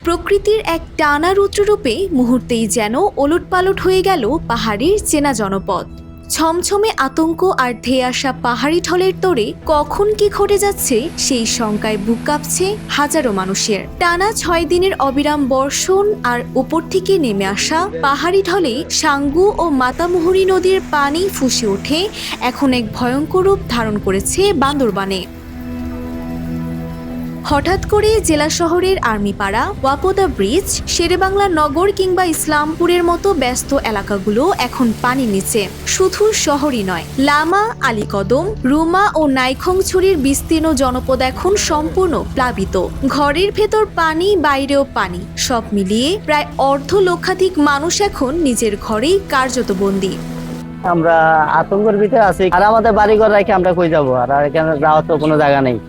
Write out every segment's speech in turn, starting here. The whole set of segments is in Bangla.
প্রকৃতির এক টানা রুদ্ররূপে মুহূর্তেই যেন ওলটপালট হয়ে গেল পাহাড়ের চেনা জনপদ। ছমছমে আতঙ্ক আর ধেয়ে আসা পাহাড়ি ঢলের তোড়ে কখন কি ঘটে যাচ্ছে সেই শঙ্কায় বুক কাঁপছে হাজারো মানুষের। টানা 6 দিনের অবিরাম বর্ষণ আর উপর থেকে নেমে আসা পাহাড়ি ঢলে সাঙ্গু ও মাতামুহুরী নদীর পানি ফুঁসে ওঠে এখন এক ভয়ঙ্কর রূপ ধারণ করেছে বান্দরবানে। হঠাৎ করে জেলা শহরের আর্মিপাড়া, ওয়াপোদা ব্রিজ, শেরেবাংলা নগর কিংবা ইসলামপুরের মতো ব্যস্ত এলাকাগুলো এখন পানির নিচে। শুধু শহরই নয়, লামা, আলীকদম, রুমা ও নাইখংছড়ির বিস্তীর্ণ জনপদ এখন সম্পূর্ণ প্লাবিত। ঘরের ভেতর পানি, বাইরেও পানি, সব মিলিয়ে প্রায় অর্ধলক্ষাধিক মানুষ এখন নিজের ঘরেই কার্যত বন্দী। আমরা আতঙ্কের ভিতরে আছি, আর আমাদের বাড়িঘর রেখে আমরা কই যাবো? আর এখানে যাওয়ার তো কোনো জায়গা নেই।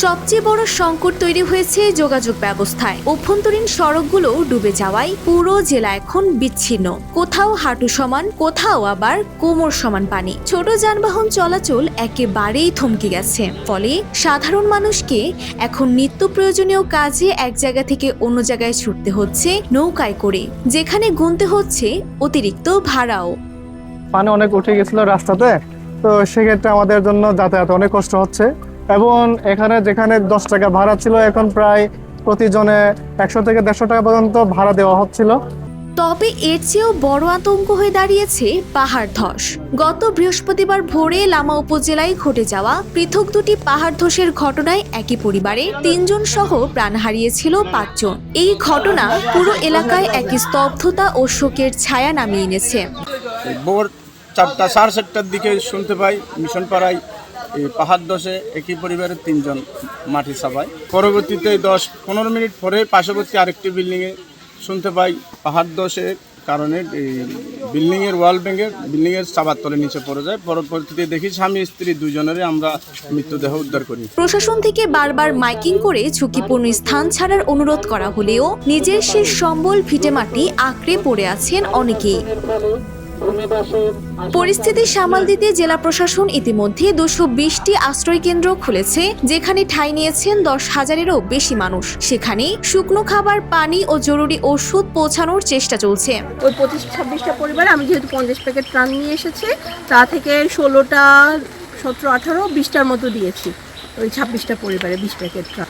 সবচেয়ে বড় সংকট তৈরি হয়েছে যোগাযোগ ব্যবস্থায়। অভ্যন্তরীণ সড়কগুলো ডুবে যাওয়ায় পুরো জেলা এখন বিচ্ছিন্ন। কোথাও হাঁটু সমান, কোথাও আবার কোমর সমান পানি। ছোট যানবাহন চলাচল একেবারেই থমকে গেছে। ফলে সাধারণ মানুষকে এখন নিত্য প্রয়োজনীয় কাজে এক জায়গা থেকে অন্য জায়গায় ছুটতে হচ্ছে নৌকায় করে, যেখানে গুনতে হচ্ছে অতিরিক্ত ভাড়াও। পানি অনেক উঠে গেছিল রাস্তাতে, তো সেক্ষেত্রে আমাদের জন্য যাতায়াত অনেক কষ্ট হচ্ছে। এবং এখানে যেখানে 10 টাকা ভাড়া ছিল, এখন প্রায় প্রতিজনে 100 থেকে 150 টাকা পর্যন্ত ভাড়া দেওয়া হচ্ছিল। তবে এর চেয়েও বড় আতঙ্ক হয়ে দাঁড়িয়েছে পাহাড় ধস। গত বৃহস্পতিবার ভোরে লামা উপজেলায় ঘটে যাওয়া পৃথক দুটি পাহাড় ধসের ঘটনায় একই পরিবারে 3 জন সহ প্রাণ হারিয়েছিল 5 জন। এই ঘটনা পুরো এলাকায় এক স্তব্ধতা ও শোকের ছায়া নামিয়ে এনেছে। ভোর 4টা, 4:30টার দিকে শুনতে পাই মিশন পাড়ায় এই পাহাড় ধসে একই পরিবারের 3 জন মাটি চাপায়। পরবর্তীতে 10-15 মিনিট পরে পার্শ্ববর্তী আরেকটি বিল্ডিংয়ে শুনতে পাই পাহাড় ধসের কারণে এই বিল্ডিংয়ের ওয়াল ভেঙে বিল্ডিংয়ের চাপার তলে নিচে পড়ে যায়। পরবর্তীতে দেখি স্বামী স্ত্রী 2 জনেরই আমরা মৃতদেহ উদ্ধার করি। প্রশাসন থেকে বারবার মাইকিং করে ঝুঁকিপূর্ণ স্থান ছাড়ার অনুরোধ করা হলেও নিজের শেষ সম্বল ভিটেমাটি আঁকড়ে পড়ে আছেন অনেকেই। পরিস্থিতি সামাল দিতে জেলা প্রশাসন ইতিমধ্যে 220টি আশ্রয় কেন্দ্র খুলেছে, যেখানে ঠাঁই নিয়েছেন 10,000-এরও বেশি মানুষ। সেখানে শুকনো খাবার, পানি ও জরুরি ওষুধ পৌঁছানোর চেষ্টা চলছে। ওই 25-26টা পরিবার, আমি যেহেতু 50 প্যাকেট ত্রাণ নিয়ে এসেছি, তা থেকে 16টা, 17, 18, 20টার মতো দিয়েছি। ওই 26টা পরিবারে 20 প্যাকেট ত্রাণ।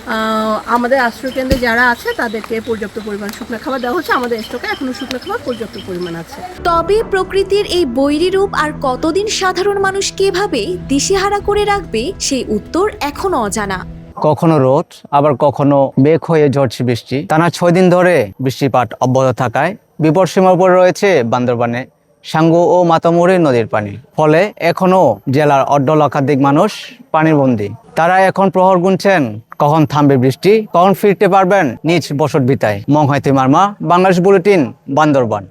আমাদের আশ্রয় কেন্দ্রে যারা আছে তাদেরকে পর্যাপ্ত পরিমাণ শুকনো খাবার দেওয়া হচ্ছে। আমাদের স্টকে এখনো শুকনো খাবার পর্যাপ্ত পরিমাণ আছে। তবে প্রকৃতির এই বৈরী রূপ আর কতদিন সাধারণ মানুষকে এভাবে দিশেহারা করে রাখবে, সেই উত্তর এখনো অজানা। কখনো রোদ, আবার কখনো মেঘ হয়ে ঝরছে বৃষ্টি। টানা 6 দিন ধরে বৃষ্টিপাত অব্যাহত থাকায় বিপদসীমার উপর রয়েছে বান্দরবানে সাঙ্গু ও মাতামুহুরী নদীর পানি। ফলে এখনো জেলার অর্ধলক্ষাধিক মানুষ পানির বন্দী। তারা এখন প্রহর গুনছেন কখন থামবে বৃষ্টি, কখন ফিরতে পারবেন নিজ বসত ভিটায়। মংহাইতি মার্মা, বাংলাদেশ বুলেটিন, বান্দরবান।